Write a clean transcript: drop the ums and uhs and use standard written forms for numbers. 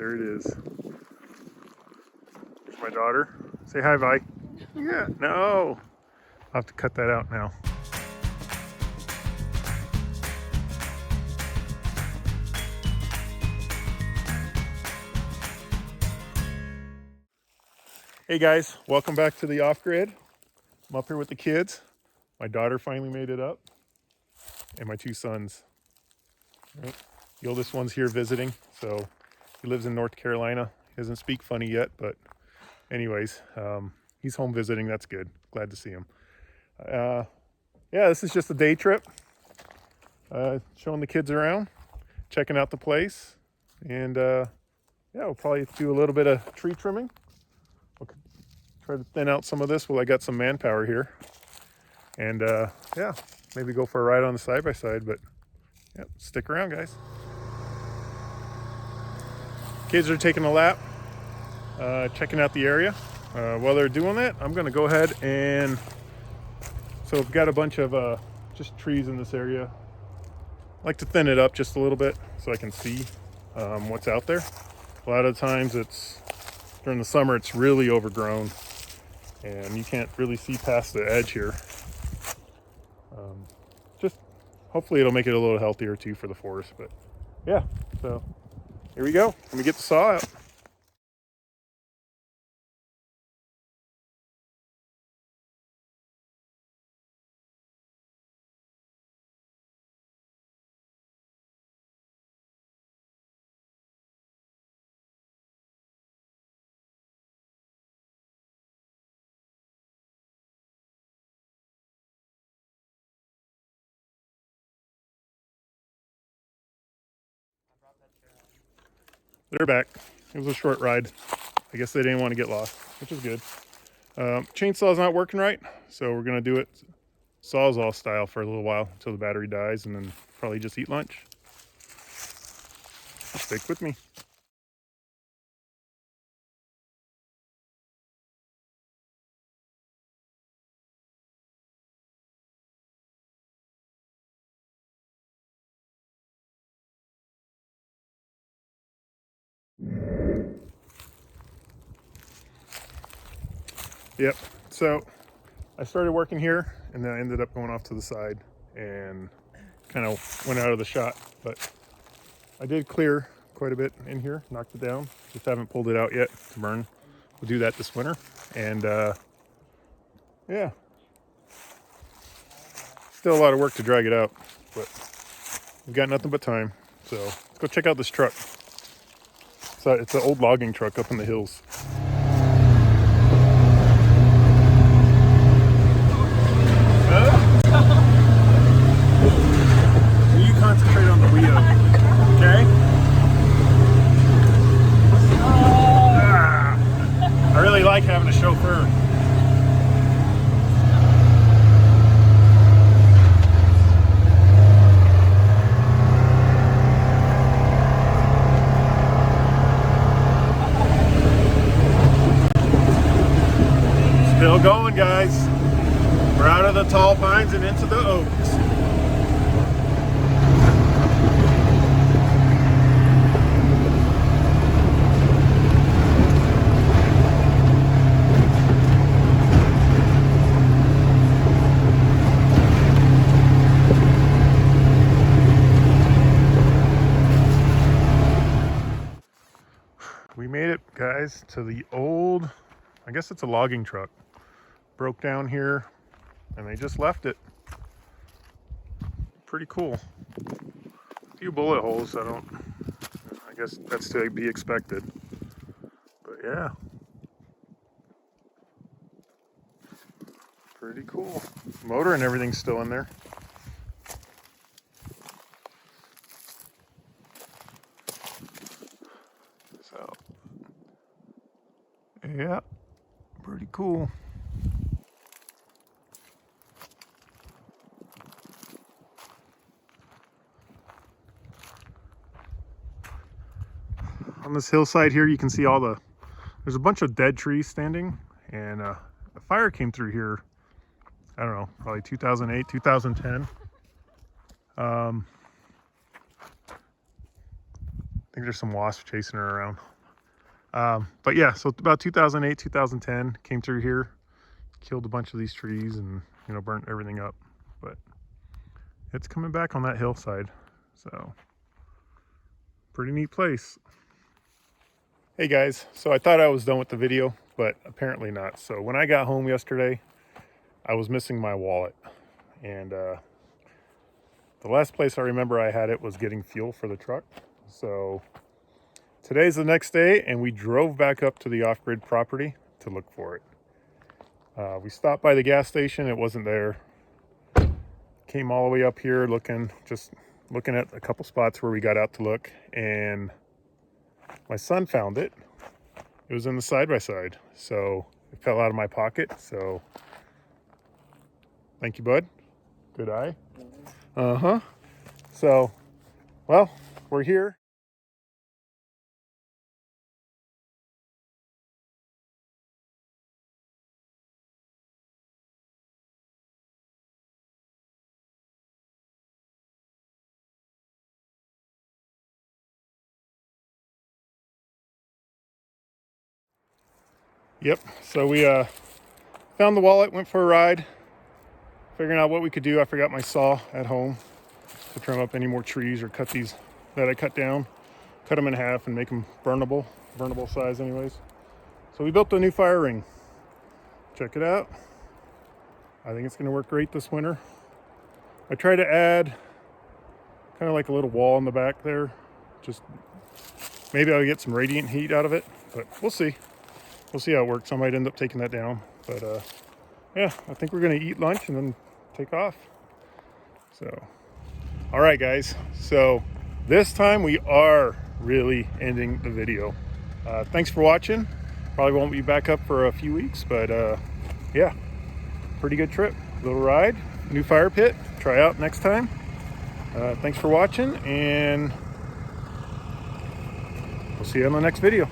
There it is. There's my daughter. Say hi, Vi. Yeah, no. I'll have to cut that out now. Hey guys, welcome back to the off-grid. I'm up here with the kids. My daughter finally made it up, and my two sons. Right. The oldest one's here visiting, so he lives in North Carolina. He doesn't speak funny yet, but anyways, he's home visiting. That's good. Glad to see him. Yeah, this is just a day trip. Showing the kids around, checking out the place, and yeah, we'll probably do a little bit of tree trimming. We'll try to thin out some of this while I got some manpower here. And yeah, maybe go for a ride on the side-by-side, but yeah, stick around, guys. Kids are taking a lap, checking out the area. While they're doing that, I'm gonna go ahead and, so I've got a bunch of just trees in this area. I like to thin it up just a little bit so I can see what's out there. A lot of times during the summer, it's really overgrown and you can't really see past the edge here. Just hopefully it'll make it a little healthier too for the forest, but yeah, so here we go. Let me get the saw out. They're back. It was a short ride. I guess they didn't want to get lost, which is good. Chainsaw's not working right, so we're gonna do it Sawzall style for a little while until the battery dies, and then probably just eat lunch. Stick with me. Yep, so I started working here and then I ended up going off to the side and kind of went out of the shot, but I did clear quite a bit in here, knocked it down. Just haven't pulled it out yet to burn. We'll do that this winter, and yeah, still a lot of work to drag it out, but we've got nothing but time. So let's go check out this truck. So it's an old logging truck up in the hills. You concentrate on the wheel, okay? I really like having a chauffeur. Still going, guys. We're out of the tall pines and into the oaks. We made it, guys, to the old, I guess it's a logging truck. Broke down here and they just left it. Pretty cool. A few bullet holes. I guess that's to be expected. But yeah, pretty cool. Motor and everything's still in there. So yeah, pretty cool. On this hillside here, you can see there's a bunch of dead trees standing, and a fire came through here, I don't know, probably 2008, 2010. I think there's some wasps chasing her around. But yeah, so about 2008, 2010, came through here, killed a bunch of these trees and, you know, burnt everything up. But it's coming back on that hillside. So pretty neat place. Hey guys, so I thought I was done with the video, but apparently not. So when I got home yesterday, I was missing my wallet. And the last place I remember I had it was getting fuel for the truck. So today's the next day, and we drove back up to the off-grid property to look for it. We stopped by the gas station, it wasn't there. Came all the way up here looking at a couple spots where we got out to look, and my son found it. It was in the side-by-side, so it fell out of my pocket. So thank you, bud. Good eye. So, well, we're here. Yep, so we found the wallet, went for a ride, figuring out what we could do. I forgot my saw at home to trim up any more trees or cut these that I cut down, cut them in half and make them burnable size anyways. So we built a new fire ring. Check it out. I think it's going to work great this winter. I try to add kind of like a little wall in the back there. Just maybe I'll get some radiant heat out of it, but we'll see. We'll see how it works. I might end up taking that down, but yeah, I think we're going to eat lunch and then take off. So, all right, guys. So this time we are really ending the video. Thanks for watching. Probably won't be back up for a few weeks, but yeah, pretty good trip. Little ride, new fire pit. Try out next time. Thanks for watching, and we'll see you on the next video.